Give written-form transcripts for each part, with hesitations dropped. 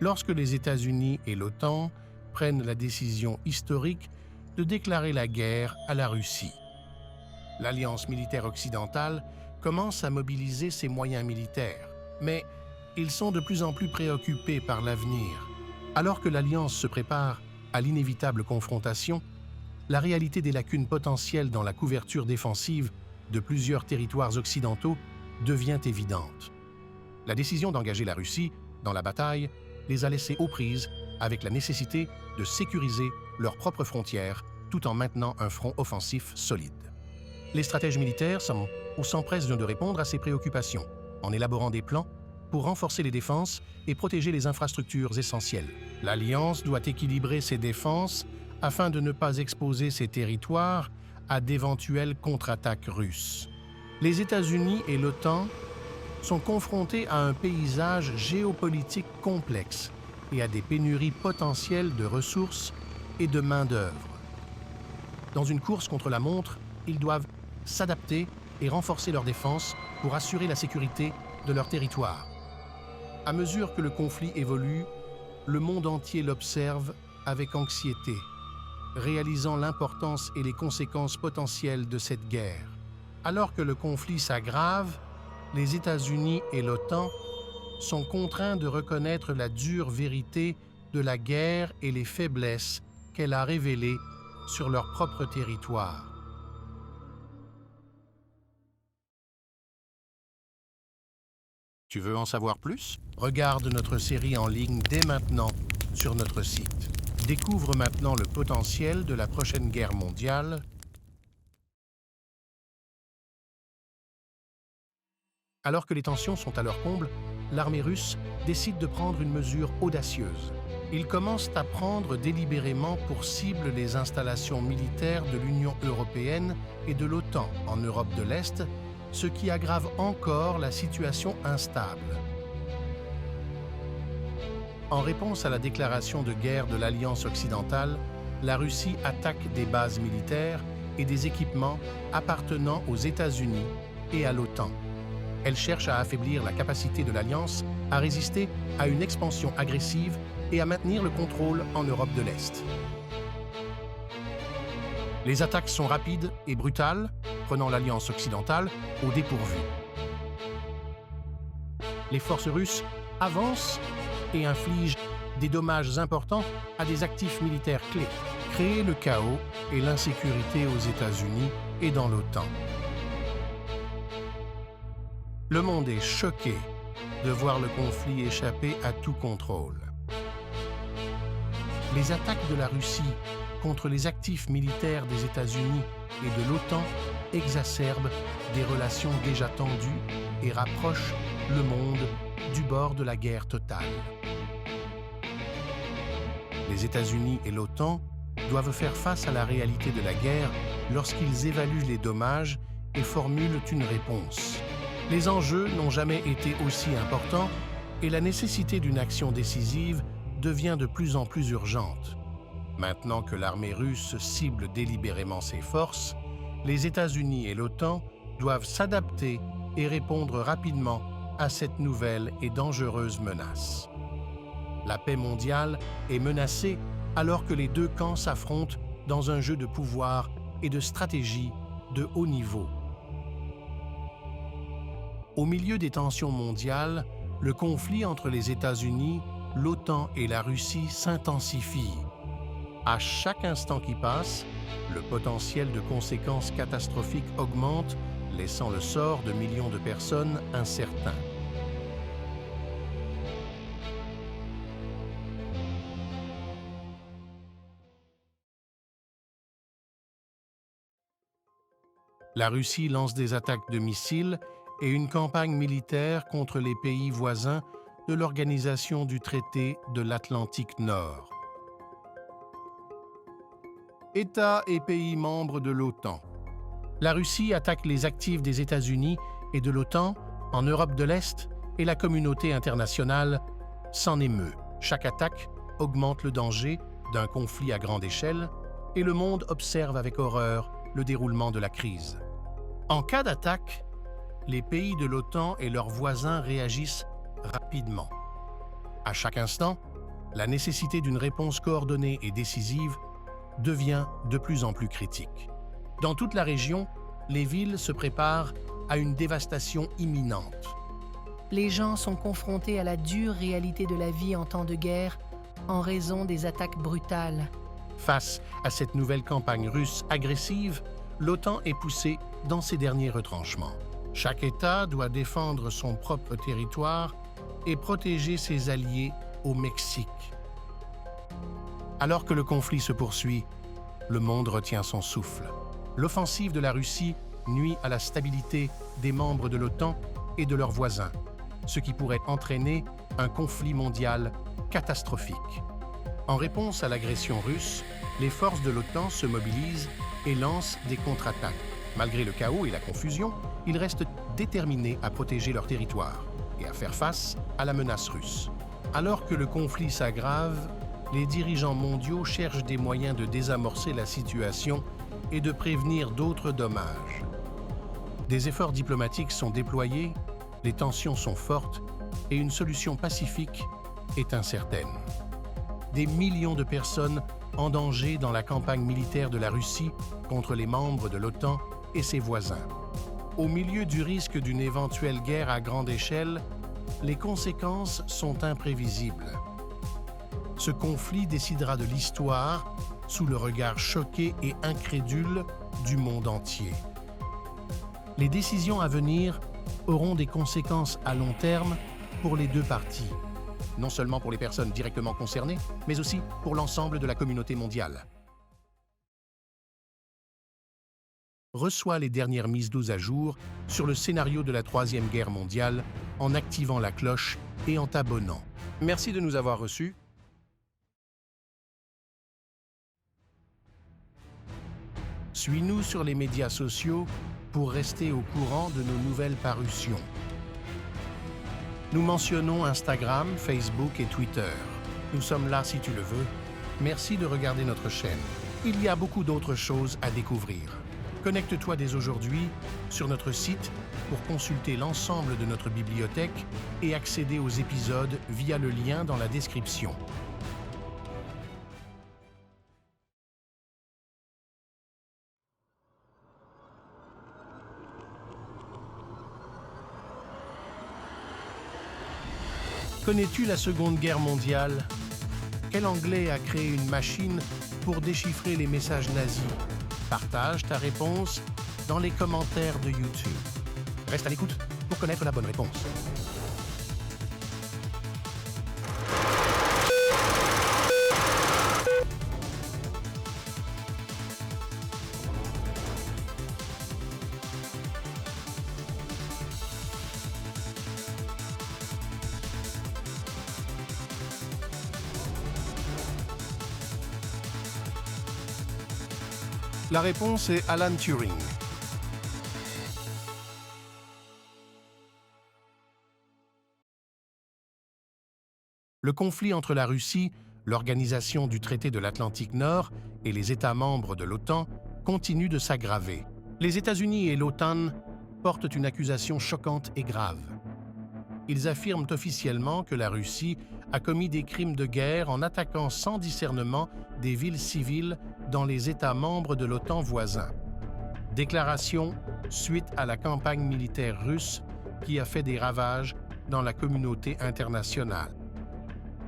lorsque les États-Unis et l'OTAN prennent la décision historique de déclarer la guerre à la Russie. L'alliance militaire occidentale commence à mobiliser ses moyens militaires, mais ils sont de plus en plus préoccupés par l'avenir. Alors que l'alliance se prépare à l'inévitable confrontation, la réalité des lacunes potentielles dans la couverture défensive de plusieurs territoires occidentaux devient évidente. La décision d'engager la Russie dans la bataille les a laissés aux prises avec la nécessité de sécuriser leurs propres frontières tout en maintenant un front offensif solide. Les stratèges militaires s'empressent de répondre à ces préoccupations en élaborant des plans pour renforcer les défenses et protéger les infrastructures essentielles. L'Alliance doit équilibrer ses défenses afin de ne pas exposer ses territoires à d'éventuelles contre-attaques russes. Les États-Unis et l'OTAN sont confrontés à un paysage géopolitique complexe et à des pénuries potentielles de ressources et de main-d'œuvre. Dans une course contre la montre, ils doivent s'adapter et renforcer leurs défenses pour assurer la sécurité de leur territoire. À mesure que le conflit évolue, le monde entier l'observe avec anxiété, réalisant l'importance et les conséquences potentielles de cette guerre. Alors que le conflit s'aggrave, les États-Unis et l'OTAN sont contraints de reconnaître la dure vérité de la guerre et les faiblesses qu'elle a révélées sur leur propre territoire. Tu veux en savoir plus? Regarde notre série en ligne dès maintenant sur notre site. Découvre maintenant le potentiel de la prochaine guerre mondiale. Alors que les tensions sont à leur comble, l'armée russe décide de prendre une mesure audacieuse. Ils commencent à prendre délibérément pour cible les installations militaires de l'Union européenne et de l'OTAN en Europe de l'Est, ce qui aggrave encore la situation instable. En réponse à la déclaration de guerre de l'Alliance occidentale, la Russie attaque des bases militaires et des équipements appartenant aux États-Unis et à l'OTAN. Elle cherche à affaiblir la capacité de l'Alliance à résister à une expansion agressive et à maintenir le contrôle en Europe de l'Est. Les attaques sont rapides et brutales, prenant l'Alliance occidentale au dépourvu. Les forces russes avancent et infligent des dommages importants à des actifs militaires clés, créer le chaos et l'insécurité aux États-Unis et dans l'OTAN. Le monde est choqué de voir le conflit échapper à tout contrôle. Les attaques de la Russie contre les actifs militaires des États-Unis et de l'OTAN exacerbent des relations déjà tendues et rapprochent le monde du bord de la guerre totale. Les États-Unis et l'OTAN doivent faire face à la réalité de la guerre lorsqu'ils évaluent les dommages et formulent une réponse. Les enjeux n'ont jamais été aussi importants et la nécessité d'une action décisive devient de plus en plus urgente. Maintenant que l'armée russe cible délibérément ses forces, les États-Unis et l'OTAN doivent s'adapter et répondre rapidement à cette nouvelle et dangereuse menace. La paix mondiale est menacée alors que les deux camps s'affrontent dans un jeu de pouvoir et de stratégie de haut niveau. Au milieu des tensions mondiales, le conflit entre les États-Unis, l'OTAN et la Russie s'intensifie. À chaque instant qui passe, le potentiel de conséquences catastrophiques augmente, laissant le sort de millions de personnes incertain. La Russie lance des attaques de missiles et une campagne militaire contre les pays voisins de l'Organisation du traité de l'Atlantique Nord. États et pays membres de l'OTAN. La Russie attaque les actifs des États-Unis et de l'OTAN en Europe de l'Est et la communauté internationale s'en émeut. Chaque attaque augmente le danger d'un conflit à grande échelle et le monde observe avec horreur le déroulement de la crise. En cas d'attaque, les pays de l'OTAN et leurs voisins réagissent rapidement. À chaque instant, la nécessité d'une réponse coordonnée et décisive devient de plus en plus critique. Dans toute la région, les villes se préparent à une dévastation imminente. Les gens sont confrontés à la dure réalité de la vie en temps de guerre en raison des attaques brutales. Face à cette nouvelle campagne russe agressive, l'OTAN est poussée dans ses derniers retranchements. Chaque État doit défendre son propre territoire et protéger ses alliés au Mexique. Alors que le conflit se poursuit, le monde retient son souffle. L'offensive de la Russie nuit à la stabilité des membres de l'OTAN et de leurs voisins, ce qui pourrait entraîner un conflit mondial catastrophique. En réponse à l'agression russe, les forces de l'OTAN se mobilisent et lancent des contre-attaques. Malgré le chaos et la confusion, ils restent déterminés à protéger leur territoire et à faire face à la menace russe. Alors que le conflit s'aggrave, les dirigeants mondiaux cherchent des moyens de désamorcer la situation et de prévenir d'autres dommages. Des efforts diplomatiques sont déployés, les tensions sont fortes et une solution pacifique est incertaine. Des millions de personnes en danger dans la campagne militaire de la Russie contre les membres de l'OTAN et ses voisins. Au milieu du risque d'une éventuelle guerre à grande échelle, les conséquences sont imprévisibles. Ce conflit décidera de l'histoire sous le regard choqué et incrédule du monde entier. Les décisions à venir auront des conséquences à long terme pour les deux parties, non seulement pour les personnes directement concernées, mais aussi pour l'ensemble de la communauté mondiale. Reçois les dernières mises à jour sur le scénario de la Troisième Guerre mondiale en activant la cloche et en t'abonnant. Merci de nous avoir reçus. Suis-nous sur les médias sociaux pour rester au courant de nos nouvelles parutions. Nous mentionnons Instagram, Facebook et Twitter. Nous sommes là si tu le veux. Merci de regarder notre chaîne. Il y a beaucoup d'autres choses à découvrir. Connecte-toi dès aujourd'hui sur notre site pour consulter l'ensemble de notre bibliothèque et accéder aux épisodes via le lien dans la description. Connais-tu la Seconde Guerre mondiale? Quel Anglais a créé une machine pour déchiffrer les messages nazis? Partage ta réponse dans les commentaires de YouTube. Reste à l'écoute pour connaître la bonne réponse. La réponse est Alan Turing. Le conflit entre la Russie, l'Organisation du traité de l'Atlantique Nord et les États membres de l'OTAN continue de s'aggraver. Les États-Unis et l'OTAN portent une accusation choquante et grave. Ils affirment officiellement que la Russie a commis des crimes de guerre en attaquant sans discernement des villes civiles dans les États membres de l'OTAN voisins. Déclaration suite à la campagne militaire russe qui a fait des ravages dans la communauté internationale.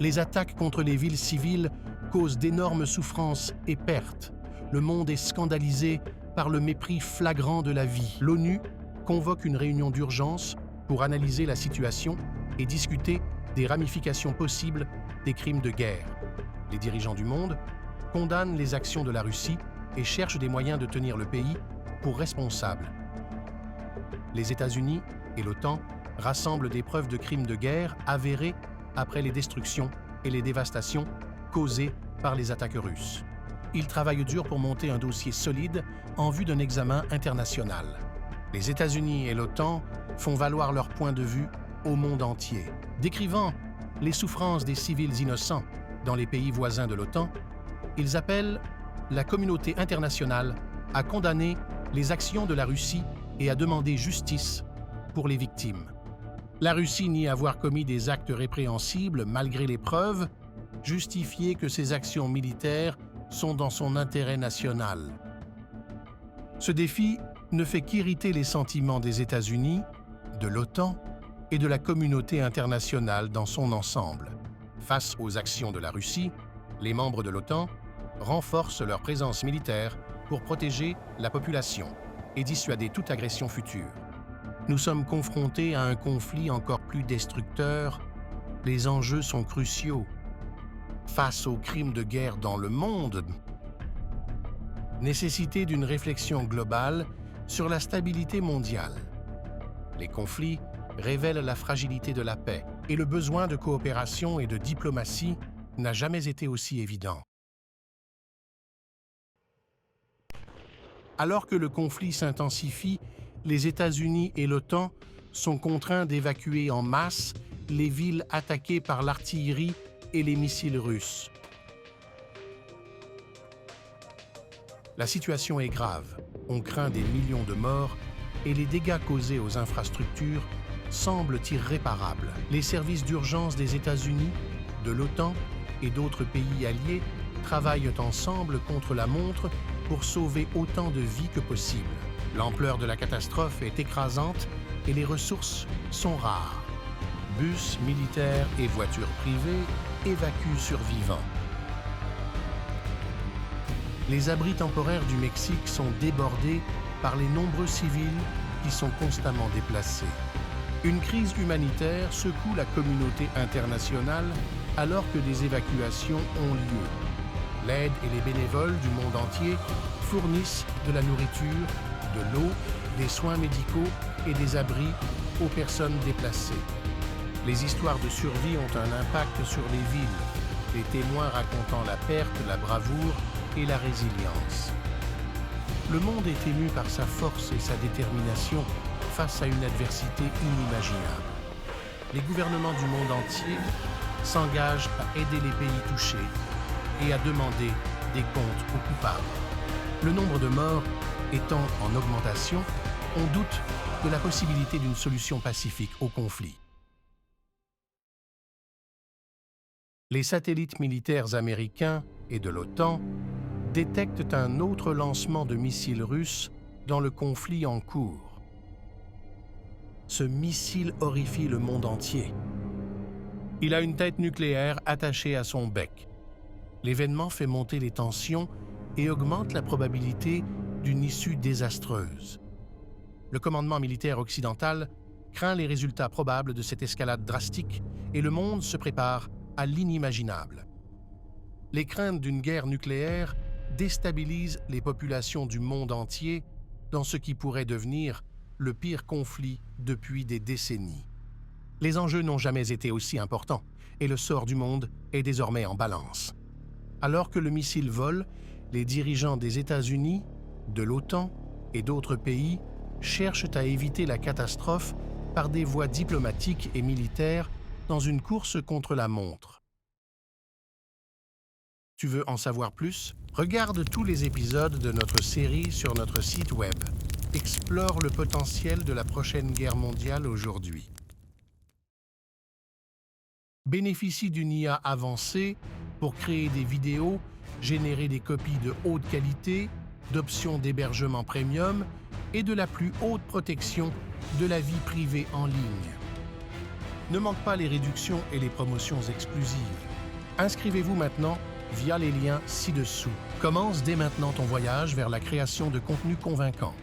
Les attaques contre les villes civiles causent d'énormes souffrances et pertes. Le monde est scandalisé par le mépris flagrant de la vie. L'ONU convoque une réunion d'urgence pour analyser la situation et discuter des ramifications possibles des crimes de guerre. Les dirigeants du monde condamnent les actions de la Russie et cherchent des moyens de tenir le pays pour responsable. Les États-Unis et l'OTAN rassemblent des preuves de crimes de guerre avérés après les destructions et les dévastations causées par les attaques russes. Ils travaillent dur pour monter un dossier solide en vue d'un examen international. Les États-Unis et l'OTAN font valoir leur point de vue au monde entier. Décrivant les souffrances des civils innocents dans les pays voisins de l'OTAN, ils appellent la communauté internationale à condamner les actions de la Russie et à demander justice pour les victimes. La Russie nie avoir commis des actes répréhensibles malgré les preuves. justifier que ses actions militaires sont dans son intérêt national. Ce défi ne fait qu'irriter les sentiments des États-Unis, de l'OTAN et de la communauté internationale dans son ensemble. Face aux actions de la Russie, les membres de l'OTAN renforcent leur présence militaire pour protéger la population et dissuader toute agression future. Nous sommes confrontés à un conflit encore plus destructeur. Les enjeux sont cruciaux. Face aux crimes de guerre dans le monde, nécessité d'une réflexion globale sur la stabilité mondiale. Les conflits révèlent la fragilité de la paix et le besoin de coopération et de diplomatie n'a jamais été aussi évident. Alors que le conflit s'intensifie, les États-Unis et l'OTAN sont contraints d'évacuer en masse les villes attaquées par l'artillerie et les missiles russes. La situation est grave. On craint des millions de morts et les dégâts causés aux infrastructures semblent irréparables. Les services d'urgence des États-Unis, de l'OTAN et d'autres pays alliés travaillent ensemble contre la montre pour sauver autant de vies que possible. L'ampleur de la catastrophe est écrasante et les ressources sont rares. Bus militaires et voitures privées évacuent survivants. Les abris temporaires du Mexique sont débordés par les nombreux civils qui sont constamment déplacés. Une crise humanitaire secoue la communauté internationale alors que des évacuations ont lieu. L'aide et les bénévoles du monde entier fournissent de la nourriture, de l'eau, des soins médicaux et des abris aux personnes déplacées. Les histoires de survie ont un impact sur les villes, les témoins racontant la perte, la bravoure et la résilience. Le monde est ému par sa force et sa détermination face à une adversité inimaginable. Les gouvernements du monde entier s'engagent à aider les pays touchés et à demander des comptes aux coupables. Le nombre de morts étant en augmentation, on doute de la possibilité d'une solution pacifique au conflit. Les satellites militaires américains et de l'OTAN détectent un autre lancement de missiles russes dans le conflit en cours. Ce missile horrifie le monde entier. Il a une tête nucléaire attachée à son bec. L'événement fait monter les tensions et augmente la probabilité d'une issue désastreuse. Le commandement militaire occidental craint les résultats probables de cette escalade drastique et le monde se prépare à l'inimaginable. Les craintes d'une guerre nucléaire déstabilisent les populations du monde entier dans ce qui pourrait devenir le pire conflit depuis des décennies. Les enjeux n'ont jamais été aussi importants et le sort du monde est désormais en balance. Alors que le missile vole, les dirigeants des États-Unis, de l'OTAN et d'autres pays cherchent à éviter la catastrophe par des voies diplomatiques et militaires dans une course contre la montre. Tu veux en savoir plus? Regarde tous les épisodes de notre série sur notre site web. Explore le potentiel de la prochaine guerre mondiale aujourd'hui. Bénéficie d'une IA avancée pour créer des vidéos, générer des copies de haute qualité, d'options d'hébergement premium et de la plus haute protection de la vie privée en ligne. Ne manque pas les réductions et les promotions exclusives. Inscrivez-vous maintenant via les liens ci-dessous. Commence dès maintenant ton voyage vers la création de contenus convaincants.